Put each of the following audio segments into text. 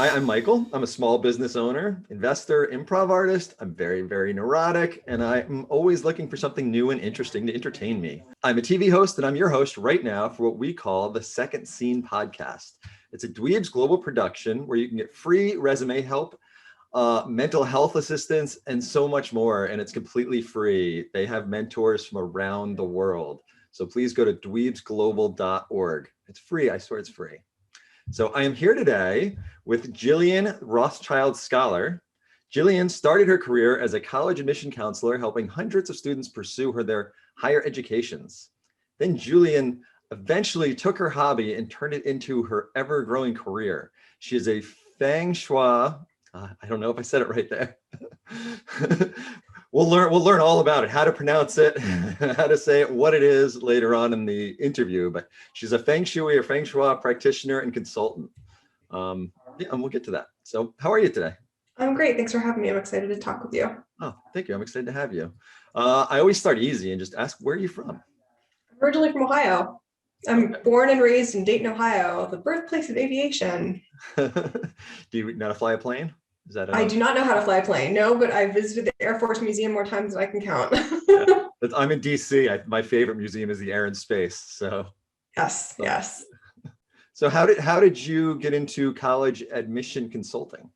Hi, I'm Michael. I'm a small business owner, investor, improv artist. I'm very, very neurotic, and I'm always looking for something new and interesting to entertain me. I'm a TV host, and I'm your host right now for what we call the Second Scene podcast. It's a Dweebs global production where you can get free resume help, mental health assistance, and so much more, and it's completely free. They have mentors from around the world. So please go to dweebsglobal.org. It's free. I swear it's free. So I am here today with Jillian, Rothschild scholar. Jillian started her career as a college admission counselor, helping hundreds of students pursue their higher educations. Then Julian eventually took her hobby and turned it into her ever-growing career. She is a Feng Shui, I don't know if I said it right there. We'll learn all about it, how to pronounce it, how to say it, what it is later on in the interview. But she's a Feng Shui or Feng Shui practitioner and consultant. And we'll get to that. So how are you today? I'm great. Thanks for having me. I'm excited to talk with you. Oh, thank you. I'm excited to have you. I always start easy and just ask, where are you from? I'm originally from Ohio. I'm born and raised in Dayton, Ohio, the birthplace of aviation. Do you know how to fly a plane? I do not know how to fly a plane, no, but I visited the Air Force Museum more times than I can count. Yeah. I'm in DC. My favorite museum is the Air and Space. So yes. So how did you get into college admission consulting?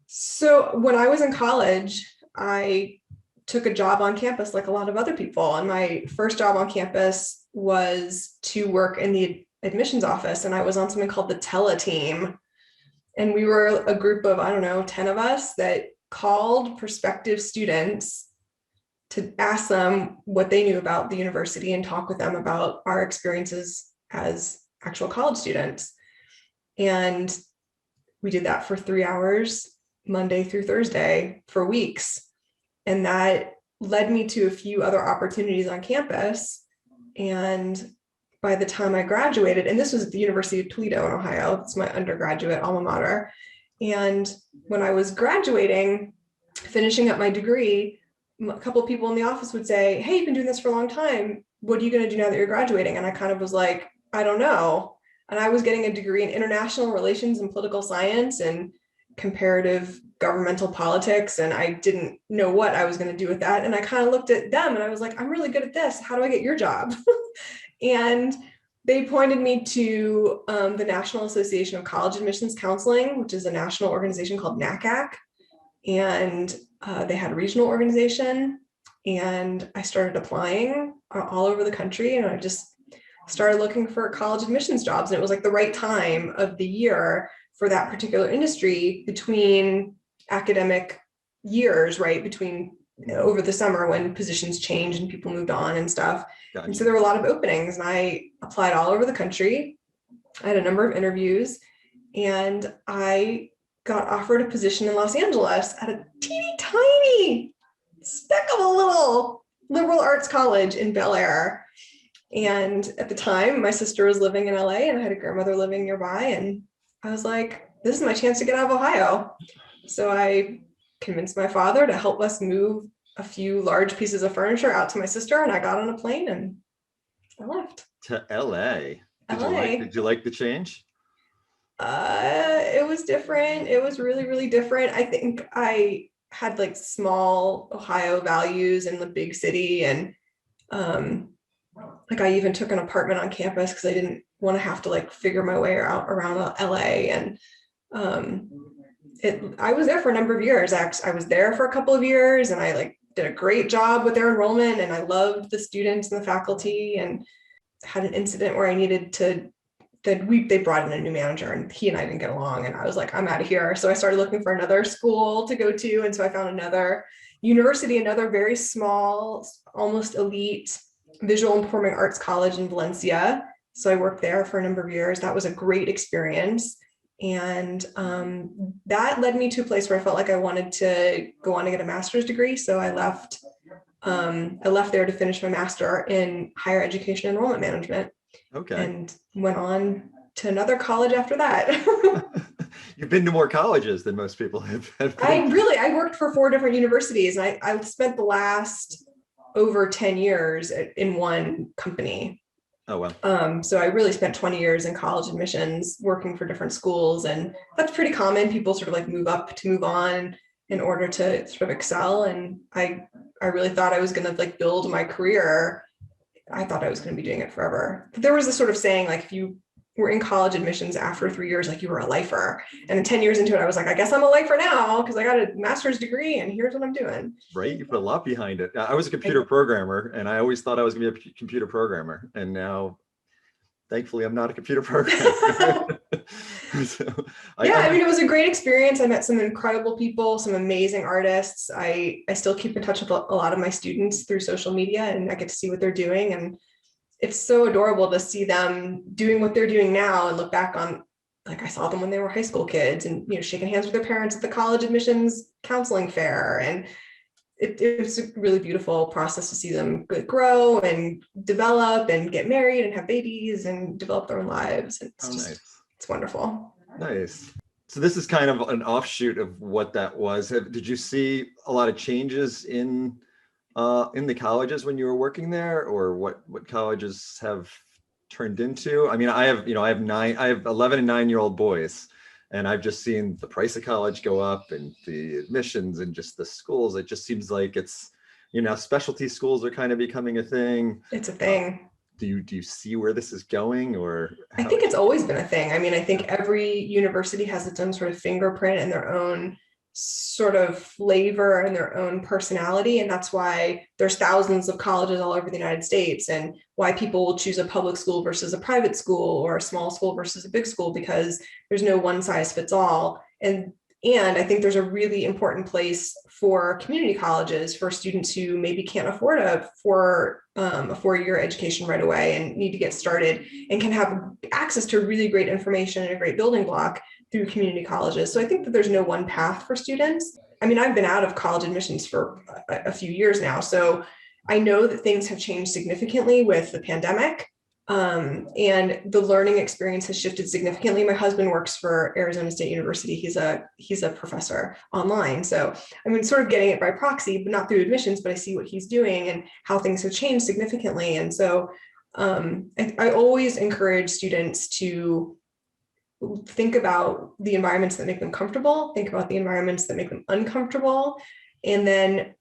So when I was in college, I took a job on campus like a lot of other people. And my first job on campus was to work in the admissions office. And I was on something called the Tele team. And we were a group of, 10 of us that called prospective students to ask them what they knew about the university and talk with them about our experiences as actual college students. And we did that for 3 hours, Monday through Thursday, for weeks. And that led me to a few other opportunities on campus. And by the time I graduated, and this was at the University of Toledo in Ohio, it's my undergraduate alma mater. And when I was graduating, finishing up my degree, a couple of people in the office would say, "Hey, you've been doing this for a long time. What are you going to do now that you're graduating?" And I kind of was like, "I don't know." And I was getting a degree in international relations and political science and comparative governmental politics. And I didn't know what I was going to do with that. And I kind of looked at them and I was like, "I'm really good at this. How do I get your job?" And they pointed me to the National Association of College Admissions Counseling, which is a national organization called NACAC. And they had a regional organization. And I started applying all over the country. And I just started looking for college admissions jobs. And it was like the right time of the year for that particular industry between academic years, right? Between over the summer when positions changed and people moved on and stuff. Gotcha. And so there were a lot of openings and I applied all over the country. I had a number of interviews and I got offered a position in Los Angeles at a teeny tiny speck of a little liberal arts college in Bel Air. And at the time, my sister was living in LA and I had a grandmother living nearby. And I was like, this is my chance to get out of Ohio. So I convinced my father to help us move a few large pieces of furniture out to my sister, and I got on a plane and I left. To LA. Did you like the change? It was different. It was really, really different. I think I had like small Ohio values in the big city. And like I even took an apartment on campus because I didn't want to have to like figure my way out around LA. And I was there for a number of years. I was there for a couple of years and I like did a great job with their enrollment and I loved the students and the faculty, and had an incident where I needed to, they brought in a new manager and he and I didn't get along and I was like, I'm out of here. So I started looking for another school to go to. And so I found another university, another very small, almost elite visual and performing arts college in Valencia. So I worked there for a number of years. That was a great experience. And that led me to a place where I felt like I wanted to go on to get a master's degree. So I left there to finish my master in higher education enrollment management. Okay. And went on to another college after that. You've been to more colleges than most people have been. I worked for 4 different universities, and I spent the last over 10 years in one company. Oh, well. So I really spent 20 years in college admissions working for different schools, and that's pretty common. People sort of like move up to move on in order to sort of excel. And I really thought I was going to like build my career. I thought I was going to be doing it forever. But there was this sort of saying, like, if you were in college admissions after 3 years, like you were a lifer. And 10 years into it, I was like, I guess I'm a lifer now because I got a master's degree and here's what I'm doing. Right? You put a lot behind it. I was a computer programmer, and I always thought I was going to be a computer programmer. And now, thankfully, I'm not a computer programmer. So, I mean, it was a great experience. I met some incredible people, some amazing artists. I still keep in touch with a lot of my students through social media, and I get to see what they're doing. And it's so adorable to see them doing what they're doing now and look back on, like, I saw them when they were high school kids and, you know, shaking hands with their parents at the college admissions counseling fair. And it was a really beautiful process to see them grow and develop and get married and have babies and develop their own lives. And it's nice. It's wonderful. Nice. So this is kind of an offshoot of what that was. Did you see a lot of changes in the colleges when you were working there, or what colleges have turned into? I mean, I have 11 and 9-year-old boys, and I've just seen the price of college go up and the admissions and just the schools. It just seems like it's, you know, specialty schools are kind of becoming a thing. It's a thing. Do you see where this is going, or? I think it's always been a thing. I mean, I think every university has its own sort of fingerprint and their own sort of flavor and their own personality. And that's why there's thousands of colleges all over the United States, and why people will choose a public school versus a private school or a small school versus a big school, because there's no one size fits all. And I think there's a really important place for community colleges for students who maybe can't afford a 4-year education right away and need to get started, and can have access to really great information and a great building block through community colleges. So I think that there's no one path for students. I mean, I've been out of college admissions for a few years now, so I know that things have changed significantly with the pandemic. And the learning experience has shifted significantly. My husband works for Arizona State University. He's a professor online. So I mean, sort of getting it by proxy, but not through admissions, but I see what he's doing and how things have changed significantly. And so I always encourage students to think about the environments that make them comfortable, think about the environments that make them uncomfortable, and then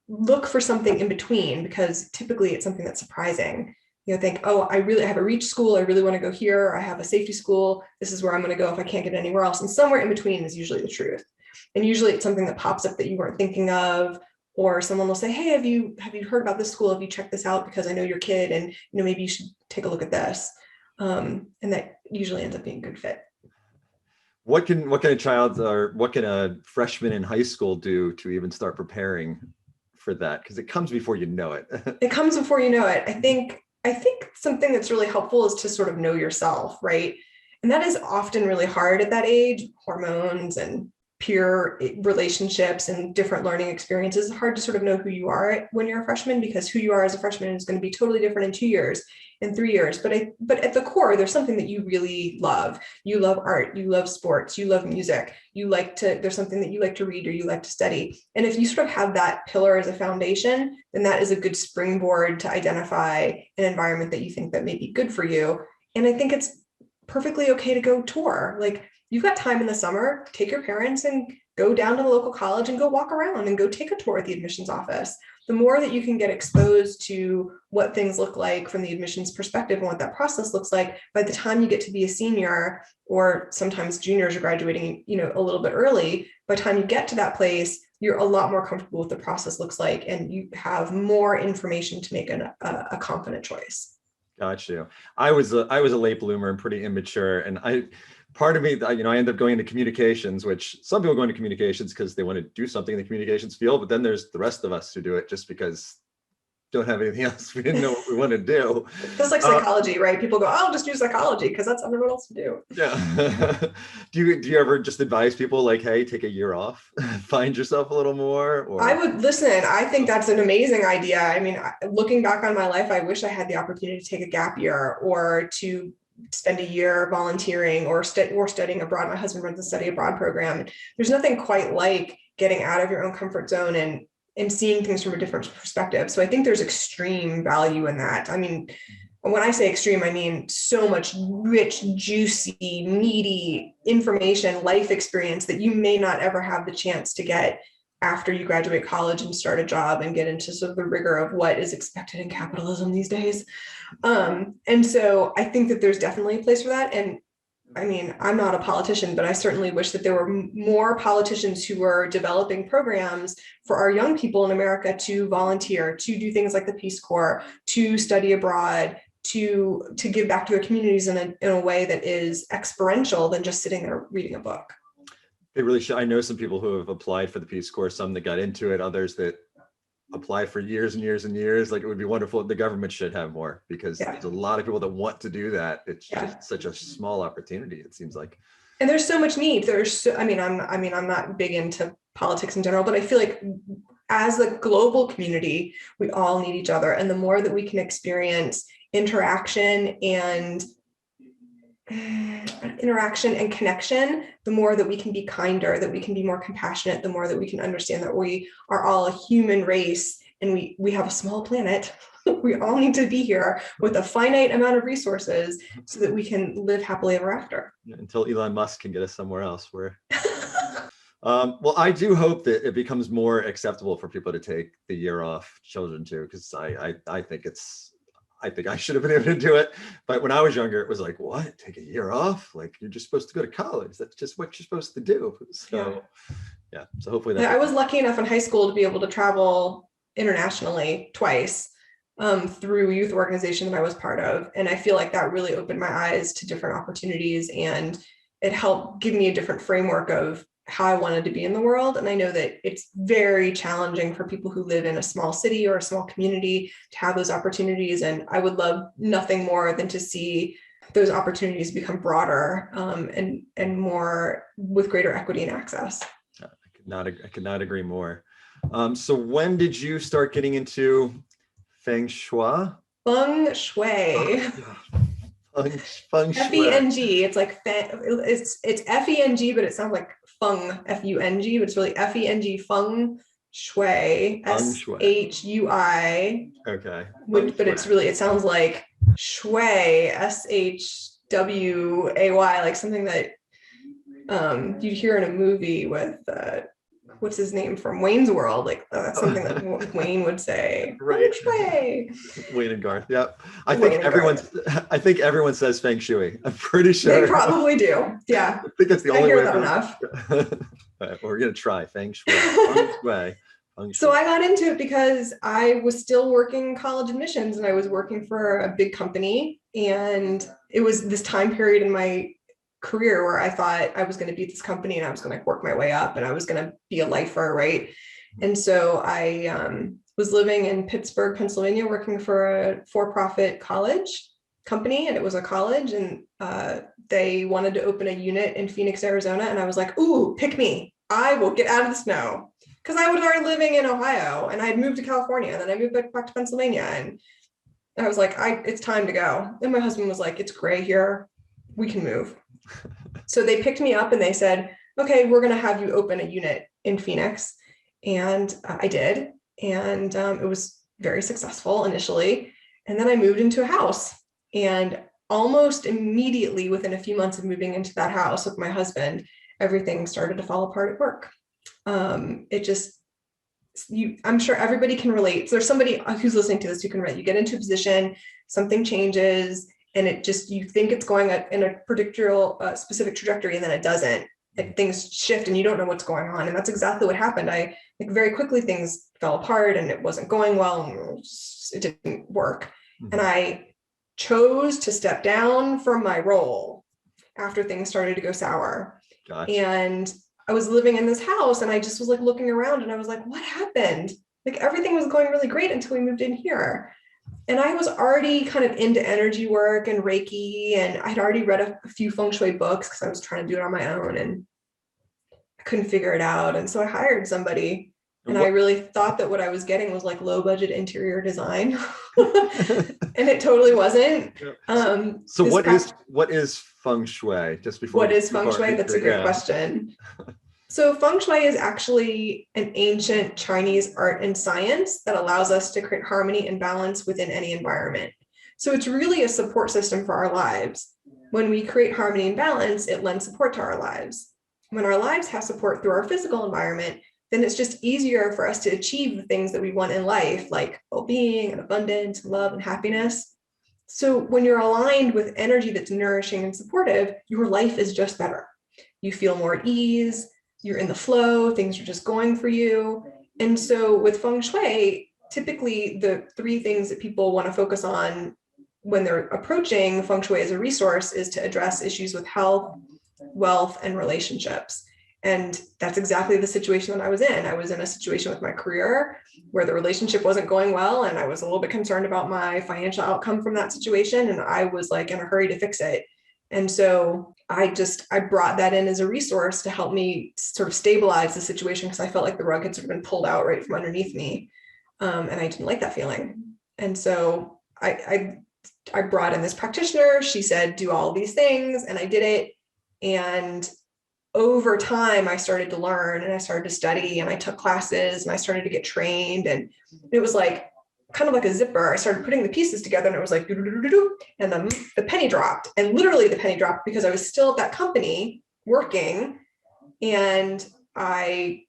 look for something in between, because typically it's something that's surprising. You know, think, oh, I have a reach school, I really want to go here. I have a safety school, this is where I'm going to go if I can't get anywhere else. And somewhere in between is usually the truth. And usually it's something that pops up that you weren't thinking of, or someone will say, hey, have you heard about this school? Have you checked this out? Because I know your kid, and, you know, maybe you should take a look at this. And that usually ends up being a good fit. What can a freshman in high school do to even start preparing for that? Because it comes before you know it. It comes before you know it. I think something that's really helpful is to sort of know yourself, right? And that is often really hard at that age. Hormones and peer relationships and different learning experiences. It's hard to sort of know who you are when you're a freshman, because who you are as a freshman is going to be totally different in 2 years, in 3 years. But at the core, there's something that you really love. You love art, you love sports, you love music, there's something that you like to read or you like to study. And if you sort of have that pillar as a foundation, then that is a good springboard to identify an environment that you think that may be good for you. And I think it's perfectly okay to go tour. Like, you've got time in the summer, take your parents and go down to the local college and go walk around and go take a tour at the admissions office. The more that you can get exposed to what things look like from the admissions perspective and what that process looks like, by the time you get to be a senior, or sometimes juniors are graduating, you know, a little bit early, by the time you get to that place, you're a lot more comfortable with the process looks like, and you have more information to make a confident choice. Got you. I was a late bloomer and pretty immature, and part of me, you know, I ended up going into communications, which some people go into communications because they want to do something in the communications field, but then there's the rest of us who do it just because don't have anything else. We didn't know what we want to do. It's like psychology, right? People go, oh, I'll just do psychology because that's what everyone else to do. Yeah. Do you ever just advise people like, hey, take a year off, find yourself a little more? Or? I would listen. I think that's an amazing idea. I mean, looking back on my life, I wish I had the opportunity to take a gap year, or to spend a year volunteering or studying abroad. My husband runs a study abroad program. There's nothing quite like getting out of your own comfort zone and seeing things from a different perspective. So I think there's extreme value in that. I mean, when I say extreme, I mean so much rich, juicy, meaty information, life experience that you may not ever have the chance to get after you graduate college and start a job and get into sort of the rigor of what is expected in capitalism these days. And so I think that there's definitely a place for that. And I mean, I'm not a politician, but I certainly wish that there were more politicians who were developing programs for our young people in America to volunteer, to do things like the Peace Corps, to study abroad, to give back to their communities in a way that is experiential than just sitting there reading a book. It really should. I know some people who have applied for the Peace Corps, some that got into it, others that apply for years and years and years. Like, it would be wonderful. The government should have more, because there's a lot of people that want to do that. It's just such a small opportunity, it seems like. And there's so much need. I'm not big into politics in general, but I feel like as a global community, we all need each other. And the more that we can experience interaction and connection, the more that we can be kinder, that we can be more compassionate, the more that we can understand that we are all a human race and we have a small planet. We all need to be here with a finite amount of resources so that we can live happily ever after. Until Elon Musk can get us somewhere else. Well, I do hope that it becomes more acceptable for people to take the year off, children too, because I think I should have been able to do it. But when I was younger, it was like, what? Take a year off? Like, you're just supposed to go to college. That's just what you're supposed to do. So, yeah. So hopefully that. I was lucky enough in high school to be able to travel internationally twice through youth organization that I was part of. And I feel like that really opened my eyes to different opportunities, and it helped give me a different framework of how I wanted to be in the world. And I know that it's very challenging for people who live in a small city or a small community to have those opportunities. And I would love nothing more than to see those opportunities become broader and more with greater equity and access. I could not agree more. So when did you start getting into Feng Shui? Feng Shui. Feng Shui. F-E-N-G. It's like it's F-E-N-G, but it sounds like Feng, F-U-N-G, but it's really F-E-N-G, Feng Shui, S-H-U-I. Okay. But it's really, it sounds like Shui, S-H-W-A-Y, like something that you'd hear in a movie with what's his name from Wayne's World, like that's something that Wayne would say. Right. Shui. Wayne and Garth. Yep. I think everyone says Feng Shui. I'm pretty sure they probably do. Yeah. I think that's the only way. I hear that enough. Right, we're gonna try Feng Shui. Feng Shui. So I got into it because I was still working college admissions, and I was working for a big company, and it was this time period in my career where I thought I was going to be at this company and I was going to work my way up and I was going to be a lifer, right? And so I was living in Pittsburgh, Pennsylvania, working for a for-profit college company, and it was a college, and they wanted to open a unit in Phoenix, Arizona, and I was like, ooh, pick me. I will get out of the snow. Because I was already living in Ohio and I had moved to California, and then I moved back to Pennsylvania, and I was like, it's time to go. And my husband was like, it's gray here. We can move. So they picked me up and they said, okay, we're going to have you open a unit in Phoenix. And I did. And it was very successful initially. And then I moved into a house, and almost immediately within a few months of moving into that house with my husband, everything started to fall apart at work. I'm sure everybody can relate. So there's somebody who's listening to this who can relate. You get into a position, something changes, and you think it's going in a particular specific trajectory, and then it doesn't. And things shift and you don't know what's going on. And that's exactly what happened. Very quickly things fell apart and it wasn't going well, and it didn't work. Mm-hmm. And I chose to step down from my role after things started to go sour. Gotcha. And I was living in this house, and I just was like looking around, and I was like, what happened? Like, everything was going really great until we moved in here. And I was already kind of into energy work and Reiki, and I'd already read a few Feng Shui books because I was trying to do it on my own, and I couldn't figure it out. And so I hired somebody, and I really thought that what I was getting was like low budget interior design. And it totally wasn't. So what is Feng Shui? Just before. What is Feng Shui? That's a great question. So Feng Shui is actually an ancient Chinese art and science that allows us to create harmony and balance within any environment. So it's really a support system for our lives. When we create harmony and balance, it lends support to our lives. When our lives have support through our physical environment, then it's just easier for us to achieve the things that we want in life, like well-being and abundance, love and happiness. So when you're aligned with energy that's nourishing and supportive, your life is just better. You feel more at ease, you're in the flow, things are just going for you. And so with Feng Shui, typically the three things that people want to focus on when they're approaching Feng Shui as a resource is to address issues with health, wealth, and relationships. And that's exactly the situation that I was in. I was in a situation with my career where the relationship wasn't going well, and I was a little bit concerned about my financial outcome from that situation, and I was like in a hurry to fix it. And so I brought that in as a resource to help me sort of stabilize the situation, because I felt like the rug had sort of been pulled out right from underneath me. And I didn't like that feeling. And so I brought in this practitioner. She said, do all these things, and I did it. And over time, I started to learn and I started to study and I took classes and I started to get trained. And it was like kind of like a zipper. I started putting the pieces together and it was like, and then the penny dropped. And literally the penny dropped because I was still at that company working, and I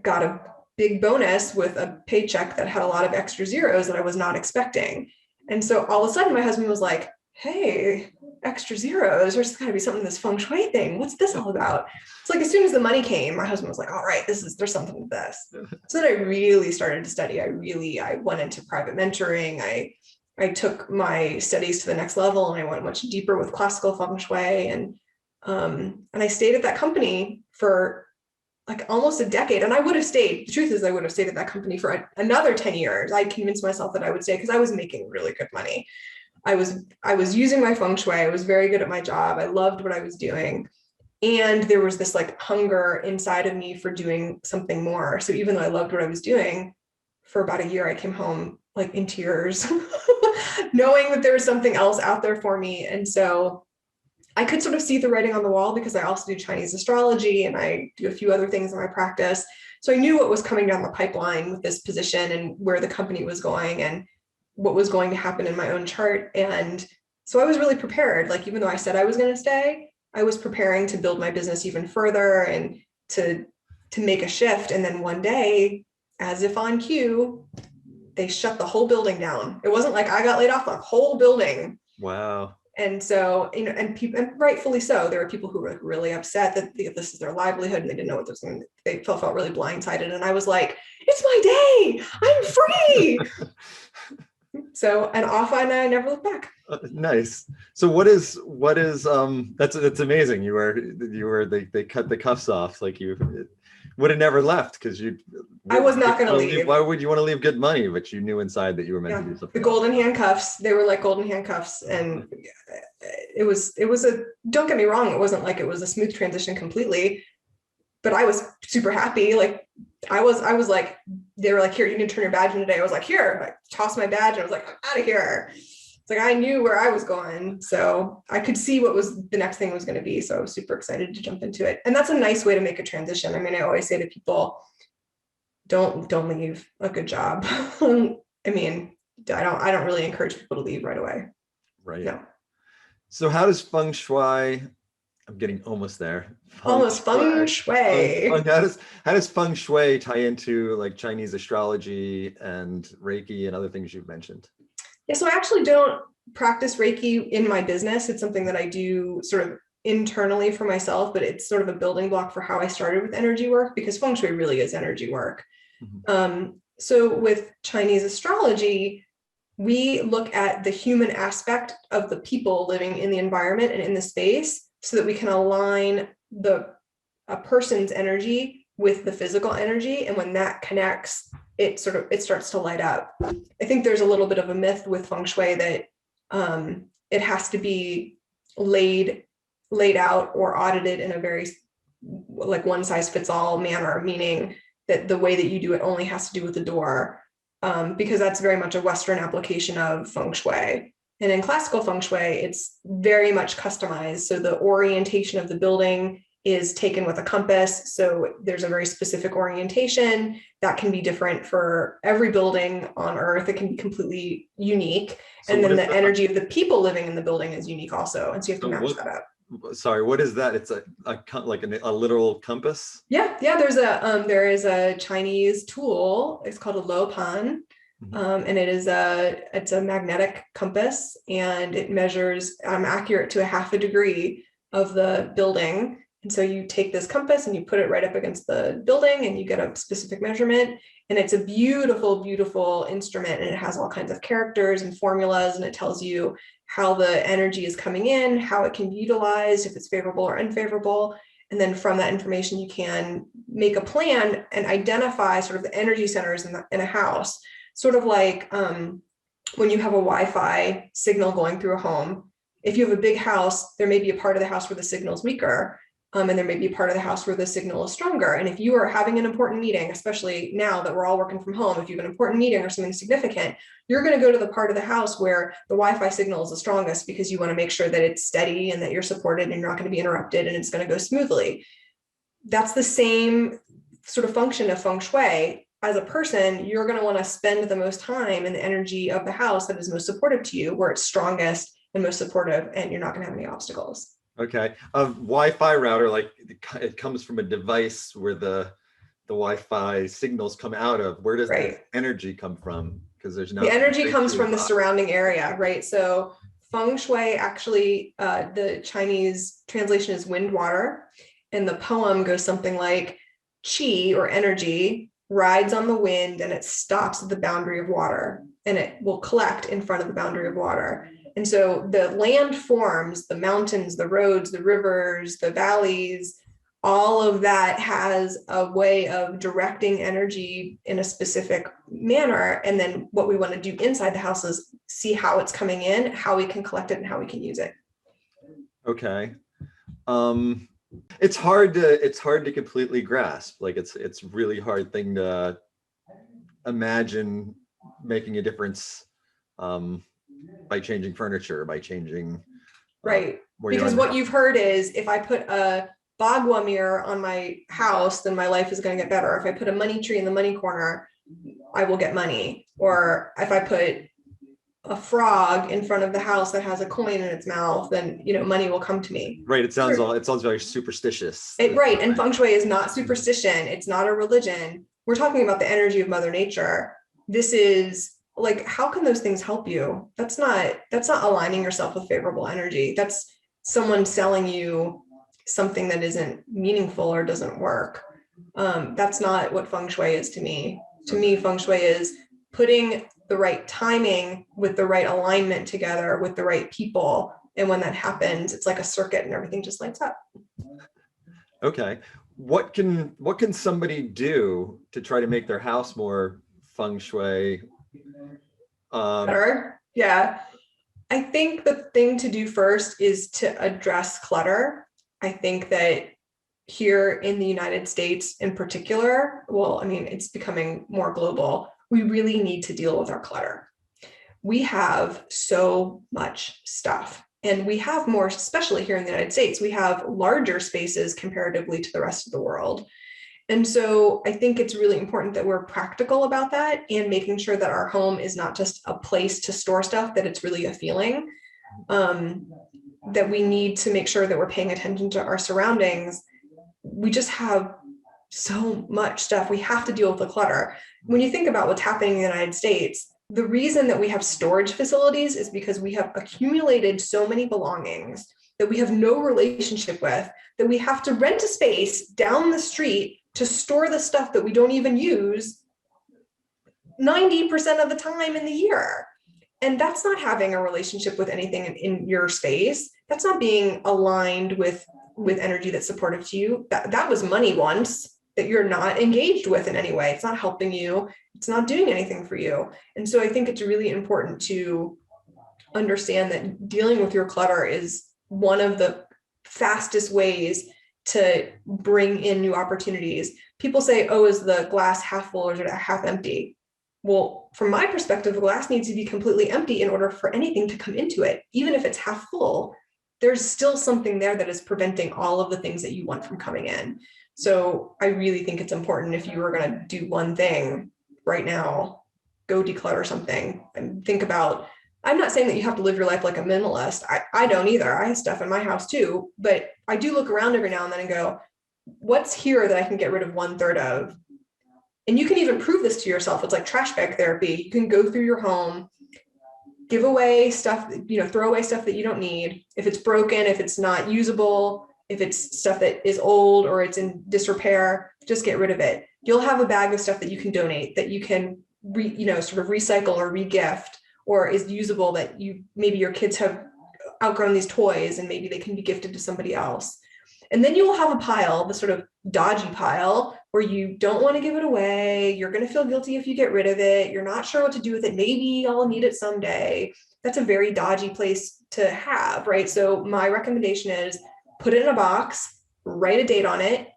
got a big bonus with a paycheck that had a lot of extra zeros that I was not expecting. And so all of a sudden my husband was like, hey, extra zeros, there's got to be something in this Feng Shui thing. What's this all about? It's like as soon as the money came, my husband was like, all right, there's something with this. So then I really started to study. I went into private mentoring. I took my studies to the next level, and I went much deeper with classical Feng Shui. And I stayed at that company for like almost a decade. And I would have stayed. The truth is, I would have stayed at that company for another 10 years. I convinced myself that I would stay because I was making really good money. I was using my Feng Shui. I was very good at my job. I loved what I was doing. And there was this like hunger inside of me for doing something more. So even though I loved what I was doing, for about a year, I came home like in tears, knowing that there was something else out there for me. And so I could sort of see the writing on the wall, because I also do Chinese astrology and I do a few other things in my practice. So I knew what was coming down the pipeline with this position and where the company was going and what was going to happen in my own chart. And so I was really prepared. Like, even though I said I was going to stay, I was preparing to build my business even further and to make a shift. And then one day, as if on cue, they shut the whole building down. It wasn't like I got laid off, the whole building. Wow. And so, you know, and people, and rightfully so, there were people who were really upset that this is their livelihood and they didn't know what this was. They felt really blindsided. And I was like, it's my day, I'm free. So, and off and I never looked back. Nice. So what is that's amazing. They cut the cuffs off. Like, you would have never left because I was not going to leave. Why would you want to leave good money? But you knew inside that you were meant to do something. The golden handcuffs, they were like golden handcuffs. And it was don't get me wrong, it wasn't like it was a smooth transition completely, but I was super happy. Like I was like, they were like, here, you need to turn your badge in today. I was like, here, I tossed my badge and I was like, I'm out of here. It's like, I knew where I was going. So I could see what was the next thing was going to be. So I was super excited to jump into it. And that's a nice way to make a transition. I mean, I always say to people, don't leave a good job. I mean, I don't really encourage people to leave right away. Right. No. So how does Feng Shui, I'm getting almost there. Feng Shui. How does Feng Shui tie into like Chinese astrology and Reiki and other things you've mentioned? Yeah, so I actually don't practice Reiki in my business. It's something that I do sort of internally for myself, but it's sort of a building block for how I started with energy work, because Feng Shui really is energy work. Mm-hmm. So with Chinese astrology, we look at the human aspect of the people living in the environment and in the space so that we can align a person's energy with the physical energy. And when that connects, it starts to light up. I think there's a little bit of a myth with Feng Shui that it has to be laid out or audited in a very like one size fits all manner, meaning that the way that you do it only has to do with the door, because that's very much a Western application of Feng Shui. And in classical Feng Shui, it's very much customized. So the orientation of the building is taken with a compass. So there's a very specific orientation that can be different for every building on Earth. It can be completely unique. So And what then is the that? energy of the people living in the building is unique also. And so you have to So match what, that up. sorry, what is that? It's like a literal compass? Yeah, there is a Chinese tool. It's called a lo pan, Mhm. and it's a magnetic compass, and it measures accurate to a half a degree of the building. And so you take this compass and you put it right up against the building, and you get a specific measurement. And it's a beautiful, beautiful instrument, and it has all kinds of characters and formulas, and it tells you how the energy is coming in, how it can be utilized, if it's favorable or unfavorable. And then from that information, you can make a plan and identify sort of the energy centers in a house, sort of like when you have a Wi-Fi signal going through a home. If you have a big house, there may be a part of the house where the signal is weaker, and there may be a part of the house where the signal is stronger. And if you are having an important meeting, especially now that we're all working from home, if you have an important meeting or something significant, you're going to go to the part of the house where the Wi-Fi signal is the strongest, because you want to make sure that it's steady and that you're supported and you're not going to be interrupted and it's going to go smoothly. That's the same sort of function of Feng Shui. As a person, you're going to want to spend the most time in the energy of the house that is most supportive to you, where it's strongest and most supportive, and you're not going to have any obstacles. Okay. A Wi-Fi router, like it comes from a device where the Wi-Fi signals come out of. Where does the Right. energy come from? Because there's The no energy comes to a from the box. surrounding area, right? So Feng Shui, actually, the Chinese translation is wind water. And the poem goes something like, Qi, or energy, rides on the wind and it stops at the boundary of water, and it will collect in front of the boundary of water. And so the land forms, the mountains, the roads, the rivers, the valleys, all of that has a way of directing energy in a specific manner. And then what we want to do inside the house is see how it's coming in, how we can collect it, and how we can use it. Okay. It's hard to completely grasp. Like it's really hard thing to imagine making a difference by changing furniture, by changing Right. where you're Because on what you've heard is, if I put a bagua mirror on my house, then my life is going to get better. If I put a money tree in the money corner, I will get money. Or if I put a frog in front of the house that has a coin in its mouth, then money will come to me. Right. It sounds very superstitious. Right. And Feng Shui is not superstition. It's not a religion. We're talking about the energy of Mother Nature. This is like, how can those things help you? That's not aligning yourself with favorable energy. That's someone selling you something that isn't meaningful or doesn't work. That's not what Feng Shui is to me. To me, Feng Shui is putting the right timing with the right alignment together with the right people. And when that happens, it's like a circuit and everything just lights up. Okay. What can somebody do to try to make their house more feng shui? Better? Yeah. I think the thing to do first is to address clutter. I think that here in the United States in particular, well, I mean, it's becoming more global. We really need to deal with our clutter. We have so much stuff, and we have more, especially here in the United States, we have larger spaces comparatively to the rest of the world. And so I think it's really important that we're practical about that, and making sure that our home is not just a place to store stuff, that it's really a feeling. That we need to make sure that we're paying attention to our surroundings. We just have so much stuff. We have to deal with the clutter. When you think about what's happening in the United States, the reason that we have storage facilities is because we have accumulated so many belongings that we have no relationship with, that we have to rent a space down the street to store the stuff that we don't even use 90% of the time in the year. And that's not having a relationship with anything in your space. That's not being aligned with energy that's supportive to you. That was money once that you're not engaged with in any way. It's not helping you. It's not doing anything for you. And so I think it's really important to understand that dealing with your clutter is one of the fastest ways to bring in new opportunities. People say, oh, is the glass half full or is it half empty? Well, from my perspective, the glass needs to be completely empty in order for anything to come into it. Even if it's half full, there's still something there that is preventing all of the things that you want from coming in. So I really think it's important, if you were going to do one thing right now, go declutter something and think about, I'm not saying that you have to live your life like a minimalist. I don't either. I have stuff in my house too, but I do look around every now and then and go, what's here that I can get rid of 1/3 of? And you can even prove this to yourself. It's like trash bag therapy. You can go through your home, give away stuff, throw away stuff that you don't need. If it's broken, if it's not usable, if it's stuff that is old or it's in disrepair, just get rid of it. You'll have a bag of stuff that you can donate, that you can sort of recycle or regift, or is usable, that maybe your kids have outgrown these toys and maybe they can be gifted to somebody else. And then you will have a pile, the sort of dodgy pile, where you don't want to give it away. You're going to feel guilty if you get rid of it. You're not sure what to do with it. Maybe I'll need it someday. That's a very dodgy place to have, right? So my recommendation is put it in a box, write a date on it,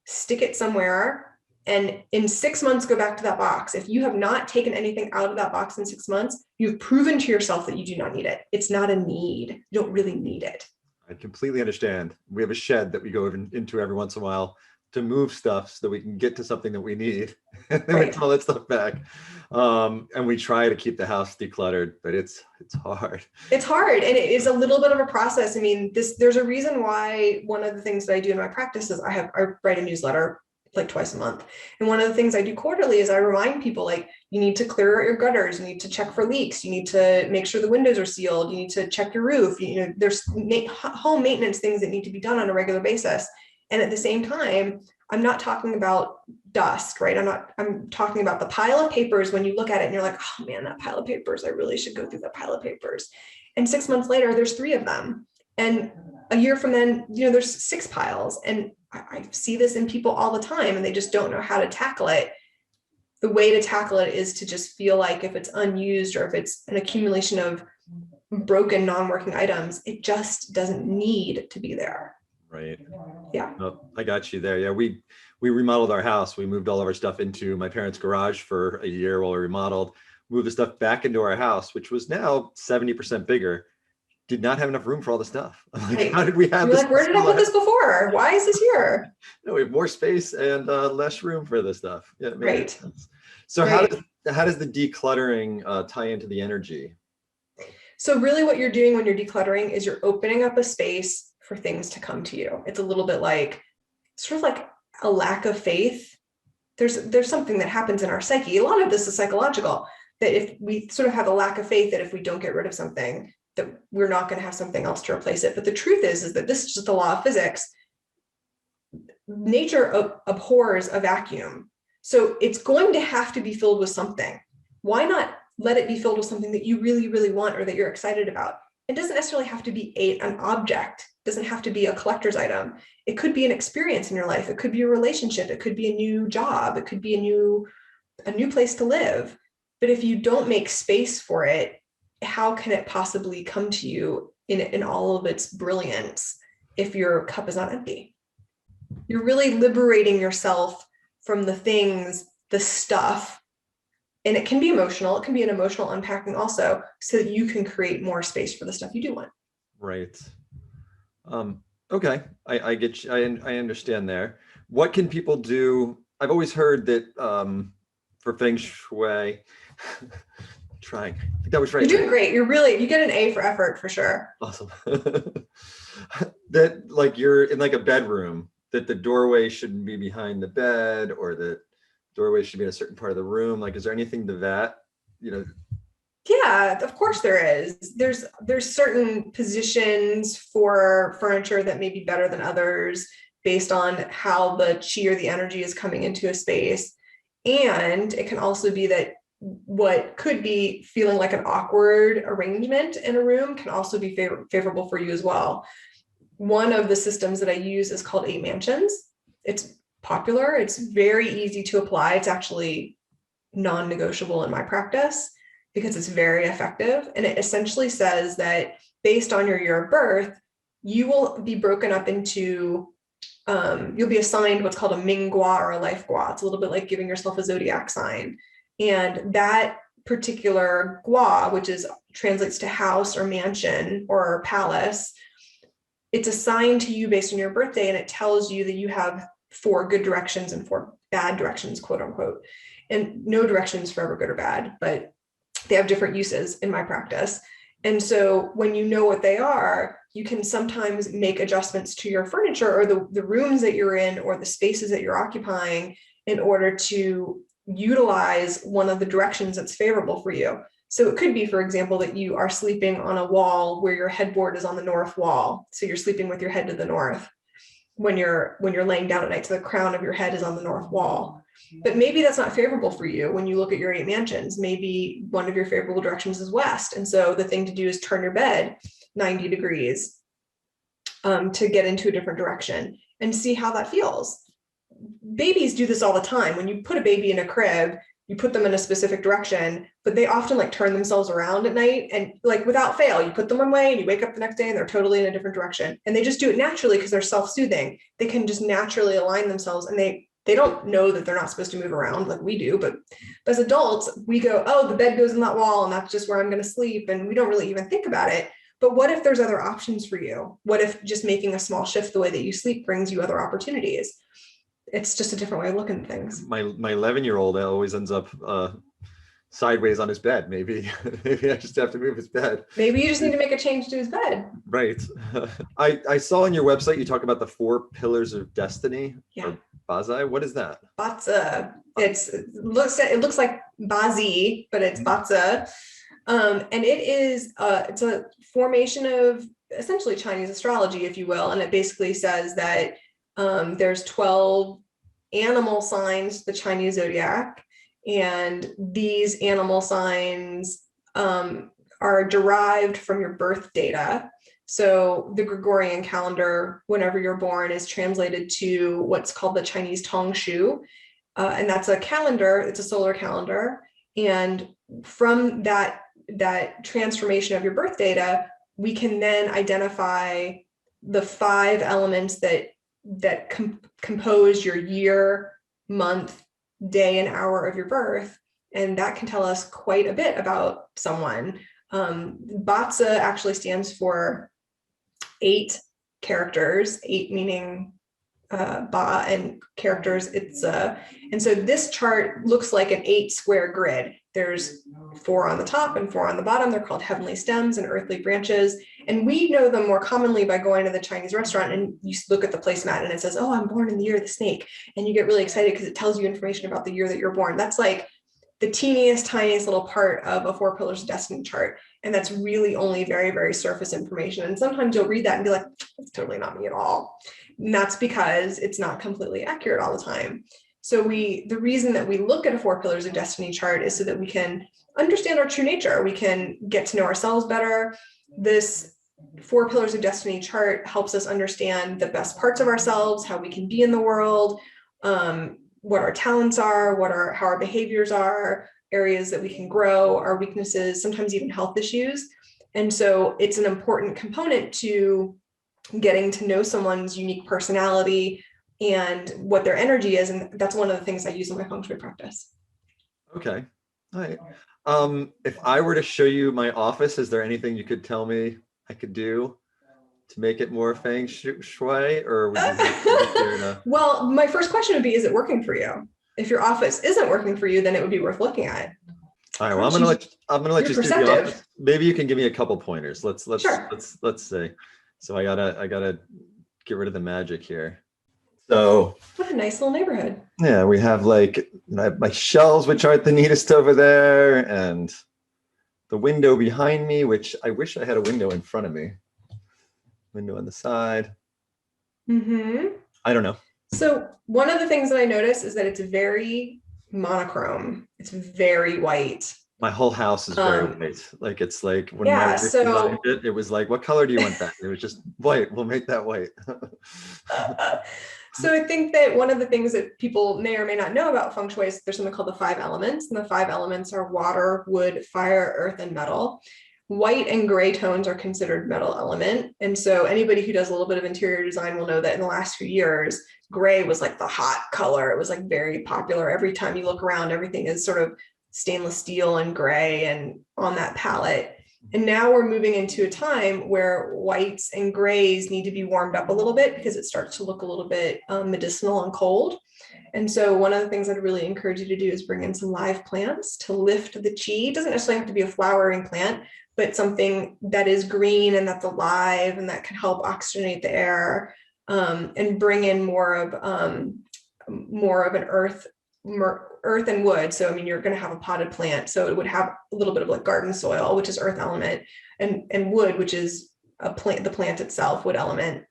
stick it somewhere, and in 6 months, go back to that box. If you have not taken anything out of that box in 6 months, you've proven to yourself that you do not need it. It's not a need. You don't really need it. I completely understand. We have a shed that we go into every once in a while to move stuff so that we can get to something that we need. And then we put all that stuff back. And we try to keep the house decluttered, but it's hard. It's hard. And it is a little bit of a process. I mean, there's a reason why one of the things that I do in my practice is I write a newsletter like twice a month. And one of the things I do quarterly is I remind people, like, you need to clear out your gutters, you need to check for leaks, you need to make sure the windows are sealed, you need to check your roof. There's home maintenance things that need to be done on a regular basis. And at the same time, I'm not talking about dust, right? I'm talking about the pile of papers. When you look at it and you're like, oh man, that pile of papers, I really should go through that pile of papers. And 6 months later, there's 3 of them. And a year from then, there's 6 piles. And I see this in people all the time, and they just don't know how to tackle it. The way to tackle it is to just feel like if it's unused or if it's an accumulation of broken, non-working items, it just doesn't need to be there. Right. Yeah. Oh, I got you there. Yeah. We remodeled our house. We moved all of our stuff into my parents' garage for a year while we remodeled, moved the stuff back into our house, which was now 70% bigger. Did not have enough room for all the stuff. I'm like, how did we have this? Like, where did I put this before? Why is this here? No, we have more space and less room for this stuff. Yeah, it right. Sense. So right. How does the decluttering tie into the energy? So really what you're doing when you're decluttering is you're opening up a space for things to come to you. It's a little bit like, sort of like a lack of faith. There's something that happens in our psyche. A lot of this is psychological, that if we sort of have a lack of faith that if we don't get rid of something, that we're not going to have something else to replace it. But the truth is that this is just the law of physics. Nature abhors a vacuum. So it's going to have to be filled with something. Why not let it be filled with something that you really, really want or that you're excited about? It doesn't necessarily have to be an object. It doesn't have to be a collector's item. It could be an experience in your life. It could be a relationship. It could be a new job. It could be a new place to live. But if you don't make space for it, how can it possibly come to you in all of its brilliance if your cup is not empty? You're really liberating yourself from the things, the stuff, and it can be emotional. It can be an emotional unpacking also, so that you can create more space for the stuff you do want. Right. Okay. I get you. I understand there. What can people do? I've always heard that for Feng Shui, trying. I think that was right. You're doing great. You get an A for effort for sure. Awesome. That like you're in like a bedroom, that the doorway shouldn't be behind the bed, or that doorway should be in a certain part of the room. Like, is there anything to that? Yeah, of course there is. There's certain positions for furniture that may be better than others based on how the chi or the energy is coming into a space. And it can also be that what could be feeling like an awkward arrangement in a room can also be favorable for you as well. One of the systems that I use is called 8 mansions. It's popular. It's very easy to apply. It's actually non-negotiable in my practice because it's very effective. And it essentially says that based on your year of birth, you will be broken up into, you'll be assigned what's called a Ming Gua or a life Gua. It's a little bit like giving yourself a zodiac sign. And that particular Gua, which translates to house or mansion or palace, it's assigned to you based on your birthday, and it tells you that you have 4 good directions and 4 bad directions, quote unquote. And no direction is forever good or bad, but they have different uses in my practice. And so when you know what they are, you can sometimes make adjustments to your furniture or the rooms that you're in or the spaces that you're occupying in order to utilize one of the directions that's favorable for you. So it could be, for example, that you are sleeping on a wall where your headboard is on the north wall. So you're sleeping with your head to the north when you're laying down at night. So the crown of your head is on the north wall. But maybe that's not favorable for you when you look at your 8 mansions. Maybe one of your favorable directions is west. And so the thing to do is turn your bed 90 degrees to get into a different direction and see how that feels. Babies do this all the time. When you put a baby in a crib, you put them in a specific direction, but they often like turn themselves around at night, and like without fail, you put them one way and you wake up the next day and they're totally in a different direction. And they just do it naturally because they're self-soothing. They can just naturally align themselves, and they don't know that they're not supposed to move around like we do. But as adults, we go, oh, the bed goes in that wall and that's just where I'm going to sleep. And we don't really even think about it. But what if there's other options for you? What if just making a small shift the way that you sleep brings you other opportunities? It's just a different way of looking at things. My 11-year-old always ends up sideways on his bed. Maybe I just have to move his bed. Maybe you just need to make a change to his bed. Right. I saw on your website you talk about the 4 pillars of destiny. Yeah. Or Bazai. What is that? Batza. It looks like Bazi, but it's Batza. And it's a formation of essentially Chinese astrology, if you will. And it basically says that there's 12 animal signs, the Chinese zodiac, and these animal signs are derived from your birth data. So the Gregorian calendar, whenever you're born, is translated to what's called the Chinese Tong Shu. And that's a calendar, it's a solar calendar. And from that transformation of your birth data, we can then identify the 5 elements that compose your year, month, day, and hour of your birth. And that can tell us quite a bit about someone. Batsa actually stands for 8 characters, 8 meaning ba, and characters. And so this chart looks like an 8 square grid. There's 4 on the top and 4 on the bottom. They're called heavenly stems and earthly branches. And we know them more commonly by going to the Chinese restaurant and you look at the placemat and it says, oh, I'm born in the year of the snake. And you get really excited because it tells you information about the year that you're born. That's like the teeniest, tiniest little part of a 4 pillars of destiny chart. And that's really only very, very surface information. And sometimes you'll read that and be like, that's totally not me at all. And that's because it's not completely accurate all the time. So the reason that we look at a 4 pillars of destiny chart is so that we can understand our true nature. We can get to know ourselves better. This 4 pillars of destiny chart helps us understand the best parts of ourselves, how we can be in the world, what our talents are, how our behaviors are, areas that we can grow, our weaknesses, sometimes even health issues. And so it's an important component to getting to know someone's unique personality and what their energy is. And that's one of the things I use in my Feng Shui practice. Okay. All right. If I were to show you my office, is there anything you could tell me I could do to make it more Feng Shui, or would you be there to... Well, my first question would be, is it working for you? If your office isn't working for you, then it would be worth looking at. All right. Well, I'm gonna let you do the office. Maybe you can give me a couple pointers. Let's see. So I gotta get rid of the magic here. So what a nice little neighborhood. Yeah, we have like my shelves, which aren't the neatest over there, and the window behind me, which I wish I had a window in front of me. Window on the side. Mm-hmm. I don't know. So one of the things that I notice is that it's very monochrome. It's very white. My whole house is very white. Like it's like when my wife designed it was like, what color do you want that? It was just white. We'll make that white. So I think that one of the things that people may or may not know about Feng Shui is there's something called the 5 elements. And the 5 elements are water, wood, fire, earth, and metal. White and gray tones are considered metal element. And so anybody who does a little bit of interior design will know that in the last few years, gray was like the hot color. It was like very popular. Every time you look around, everything is sort of stainless steel and gray and on that palette. And now we're moving into a time where whites and grays need to be warmed up a little bit because it starts to look a little bit medicinal and cold. And so one of the things I'd really encourage you to do is bring in some live plants to lift the chi. It doesn't necessarily have to be a flowering plant, but something that is green and that's alive and that can help oxygenate the air, and bring in more of an earth and wood. So, I mean, you're going to have a potted plant. So it would have a little bit of like garden soil, which is earth element, and wood, which is the plant itself, wood element.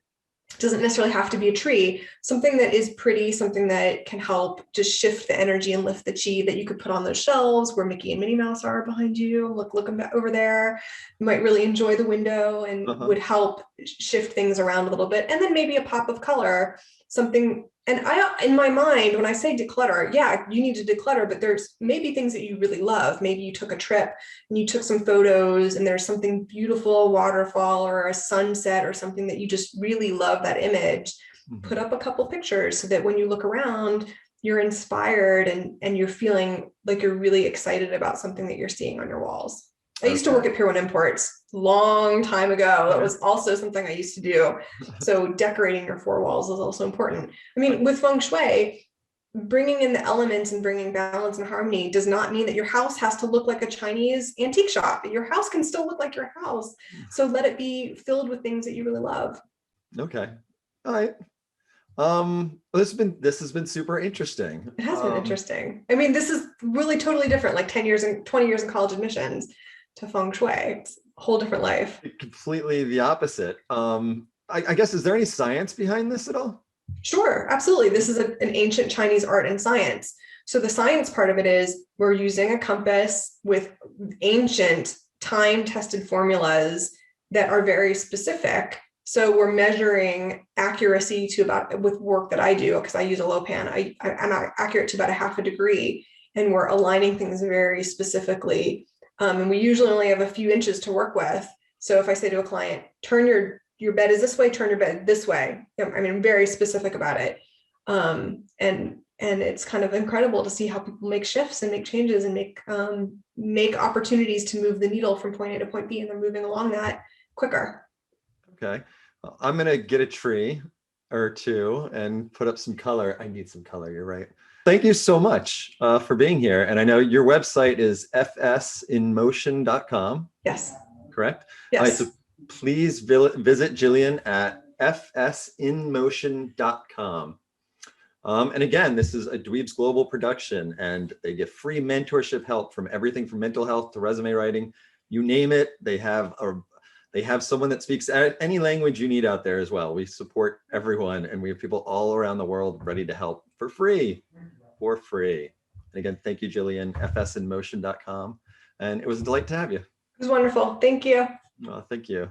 It doesn't necessarily have to be a tree, something that is pretty, something that can help just shift the energy and lift the chi, that you could put on those shelves where Mickey and Minnie Mouse are behind you. Look over there. You might really enjoy the window and would help shift things around a little bit. And then maybe a pop of color, something. And in my mind, when I say declutter, yeah, you need to declutter, but there's maybe things that you really love. Maybe you took a trip and you took some photos and there's something beautiful, waterfall or a sunset or something that you just really love that image. Put up a couple pictures so that when you look around, you're inspired and you're feeling like you're really excited about something that you're seeing on your walls. I used to work at Pier 1 Imports long time ago. That was also something I used to do. So decorating your four walls is also important. I mean, with Feng Shui, bringing in the elements and bringing balance and harmony does not mean that your house has to look like a Chinese antique shop. Your house can still look like your house. So let it be filled with things that you really love. Okay. All right. This has been super interesting. It has been interesting. I mean, this is really totally different, like 10 years and 20 years in college admissions to Feng Shui. It's a whole different life. Completely the opposite. I guess, is there any science behind this at all? Sure, absolutely. This is an ancient Chinese art and science. So the science part of it is we're using a compass with ancient time-tested formulas that are very specific. So we're measuring accuracy to about, with work that I do, because I use a Lopan, I'm accurate to about 1/2 degree, and we're aligning things very specifically. And we usually only have a few inches to work with. So if I say to a client, turn your bed is this way, turn your bed this way. I mean, I'm very specific about it. And it's kind of incredible to see how people make shifts and make changes and make opportunities to move the needle from point A to point B, and they're moving along that quicker. Okay. I'm going to get a tree or two and put up some color. I need some color. You're right. Thank you so much for being here. And I know your website is fsinmotion.com. Yes. Correct? Yes. So please visit Jillian at fsinmotion.com. And again, this is a Dweebs Global production, and they get free mentorship help from everything from mental health to resume writing. You name it, they have someone that speaks any language you need out there as well. We support everyone, and we have people all around the world ready to help for free. And again, thank you, Jillian, fsinmotion.com. And it was a delight to have you. It was wonderful. Thank you. Thank you.